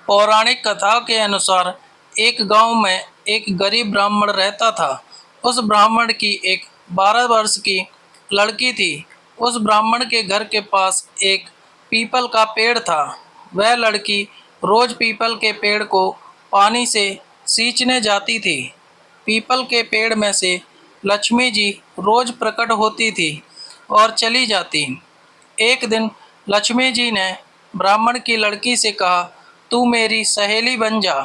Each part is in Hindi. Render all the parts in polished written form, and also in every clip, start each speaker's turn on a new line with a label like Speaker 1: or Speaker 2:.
Speaker 1: पौराणिक कथाओं के अनुसार एक गांव में एक गरीब ब्राह्मण रहता था। उस ब्राह्मण की एक 12 वर्ष की लड़की थी। उस ब्राह्मण के घर के पास एक पीपल का पेड़ था। वह लड़की रोज पीपल के पेड़ को पानी से सींचने जाती थी। पीपल के पेड़ में से लक्ष्मी जी रोज प्रकट होती थी और चली जाती। एक दिन लक्ष्मी जी ने ब्राह्मण की लड़की से कहा, तू मेरी सहेली बन जा।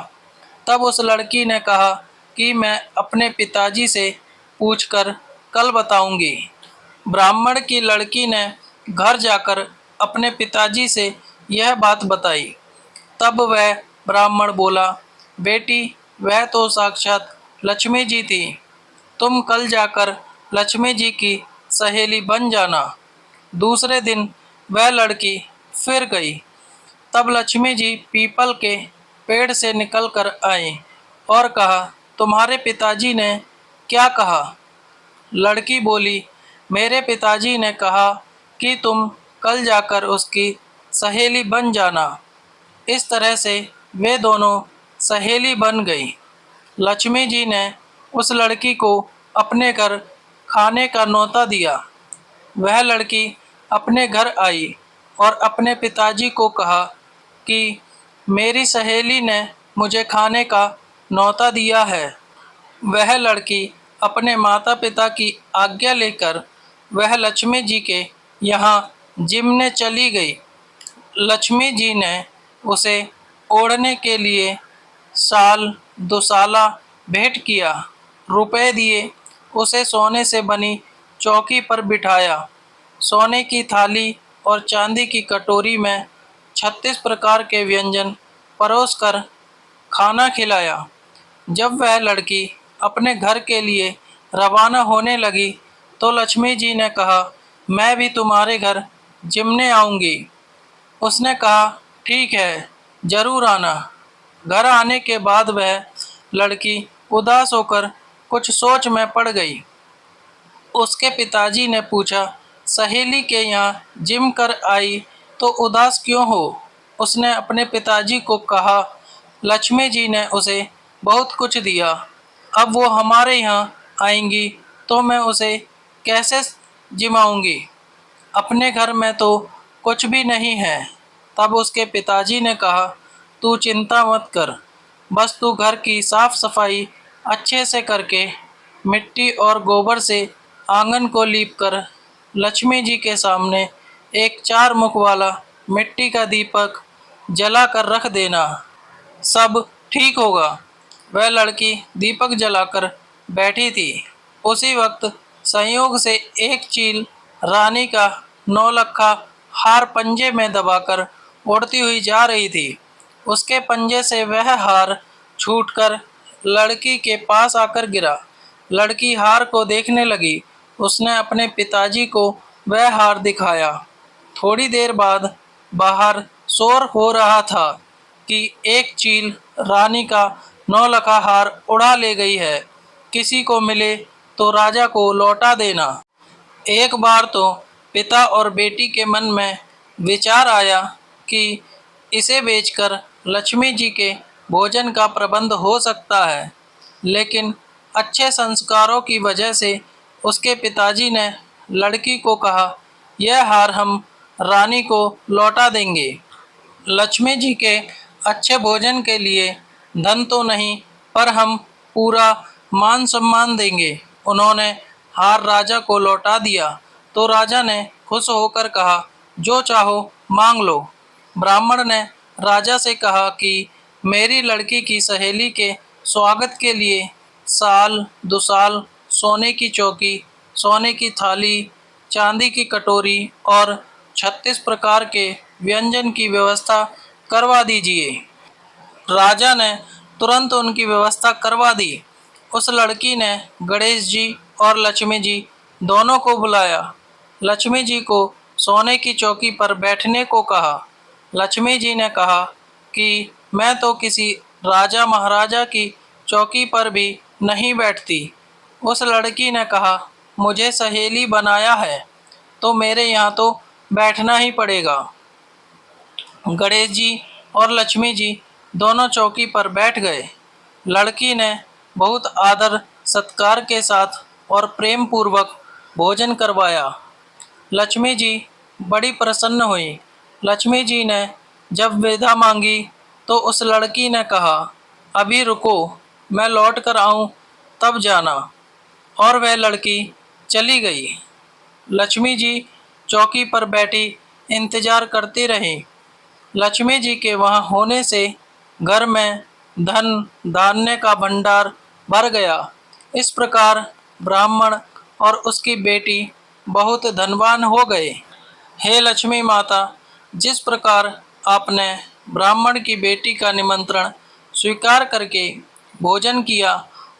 Speaker 1: तब उस लड़की ने कहा कि मैं अपने पिताजी से पूछकर कल बताऊंगी। ब्राह्मण की लड़की ने घर जाकर अपने पिताजी से यह बात बताई। तब वह ब्राह्मण बोला, बेटी, वह तो साक्षात लक्ष्मी जी थी। तुम कल जाकर लक्ष्मी जी की सहेली बन जाना। दूसरे दिन वह लड़की फिर गई। तब लक्ष्मी जी पीपल के पेड़ से निकलकर आई और कहा, तुम्हारे पिताजी ने क्या कहा? लड़की बोली, मेरे पिताजी ने कहा कि तुम कल जाकर उसकी सहेली बन जाना। इस तरह से वे दोनों सहेली बन गई। लक्ष्मी जी ने उस लड़की को अपने घर खाने का न्योता दिया। वह लड़की अपने घर आई और अपने पिताजी को कहा कि मेरी सहेली ने मुझे खाने का न्योता दिया है। वह लड़की अपने माता पिता की आज्ञा लेकर वह लक्ष्मी जी के यहाँ जिमने चली गई। लक्ष्मी जी ने उसे ओढ़ने के लिए शाल दुशाला भेंट किया। रुपए दिए, उसे सोने से बनी चौकी पर बिठाया। सोने की थाली और चांदी की कटोरी में 36 प्रकार के व्यंजन परोसकर खाना खिलाया। जब वह लड़की अपने घर के लिए रवाना होने लगी तो लक्ष्मी जी ने कहा, मैं भी तुम्हारे घर जिमने आऊँगी। उसने कहा, ठीक है, जरूर आना। घर आने के बाद वह लड़की उदास होकर कुछ सोच में पड़ गई। उसके पिताजी ने पूछा, सहेली के यहाँ जिम कर आई तो उदास क्यों हो? उसने अपने पिताजी को कहा, लक्ष्मी जी ने उसे बहुत कुछ दिया। अब वो हमारे यहाँ आएंगी तो मैं उसे कैसे जिमाऊंगी? अपने घर में तो कुछ भी नहीं है। तब उसके पिताजी ने कहा, तू चिंता मत कर, बस तू घर की साफ सफाई अच्छे से करके मिट्टी और गोबर से आंगन को लीपकर लक्ष्मी जी के सामने एक 4 मुख वाला मिट्टी का दीपक जला कर रख देना, सब ठीक होगा। वह लड़की दीपक जलाकर बैठी थी। उसी वक्त संयोग से एक चील रानी का 9 लखा हार पंजे में दबाकर उड़ती हुई जा रही थी। उसके पंजे से वह हार छूटकर लड़की के पास आकर गिरा। लड़की हार को देखने लगी। उसने अपने पिताजी को वह हार दिखाया। थोड़ी देर बाद बाहर शोर हो रहा था कि एक चील रानी का 9 लखा हार उड़ा ले गई है। किसी को मिले तो राजा को लौटा देना। एक बार तो पिता और बेटी के मन में विचार आया कि इसे बेचकर लक्ष्मी जी के भोजन का प्रबंध हो सकता है, लेकिन अच्छे संस्कारों की वजह से उसके पिताजी ने लड़की को कहा, यह हार हम रानी को लौटा देंगे। लक्ष्मी जी के अच्छे भोजन के लिए धन तो नहीं, पर हम पूरा मान सम्मान देंगे। उन्होंने हार राजा को लौटा दिया तो राजा ने खुश होकर कहा, जो चाहो मांग लो। ब्राह्मण ने राजा से कहा कि मेरी लड़की की सहेली के स्वागत के लिए साल दुसाल, सोने की चौकी, सोने की थाली, चांदी की कटोरी और 36 प्रकार के व्यंजन की व्यवस्था करवा दीजिए। राजा ने तुरंत उनकी व्यवस्था करवा दी। उस लड़की ने गणेश जी और लक्ष्मी जी दोनों को बुलाया। लक्ष्मी जी को सोने की चौकी पर बैठने को कहा। लक्ष्मी जी ने कहा कि मैं तो किसी राजा महाराजा की चौकी पर भी नहीं बैठती। उस लड़की ने कहा, मुझे सहेली बनाया है तो मेरे यहाँ तो बैठना ही पड़ेगा। गणेश जी और लक्ष्मी जी दोनों चौकी पर बैठ गए। लड़की ने बहुत आदर सत्कार के साथ और प्रेम पूर्वक भोजन करवाया। लक्ष्मी जी बड़ी प्रसन्न हुई। लक्ष्मी जी ने जब विदा मांगी तो उस लड़की ने कहा, अभी रुको, मैं लौट कर आऊँ तब जाना। और वह लड़की चली गई। लक्ष्मी जी चौकी पर बैठी इंतजार करती रही। लक्ष्मी जी के वहाँ होने से घर में धन धान्य का भंडार भर गया। इस प्रकार ब्राह्मण और उसकी बेटी बहुत धनवान हो गए। हे लक्ष्मी माता, जिस प्रकार आपने ब्राह्मण की बेटी का निमंत्रण स्वीकार करके भोजन किया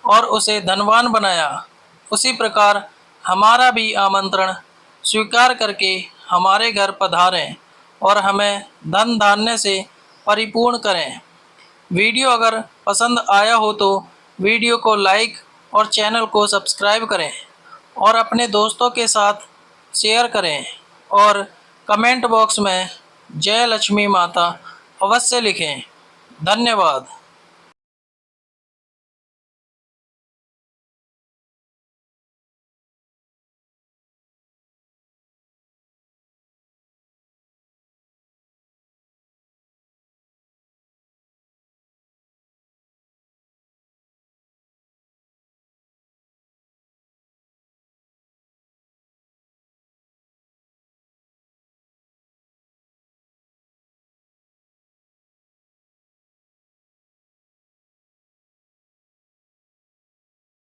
Speaker 1: और उसे धनवान बनाया, उसी प्रकार हमारा भी आमंत्रण स्वीकार करके हमारे घर पधारें और हमें धन धान्य से परिपूर्ण करें। वीडियो अगर पसंद आया हो तो वीडियो को लाइक और चैनल को सब्सक्राइब करें और अपने दोस्तों के साथ शेयर करें और कमेंट बॉक्स में जय लक्ष्मी माता अवश्य लिखें। धन्यवाद।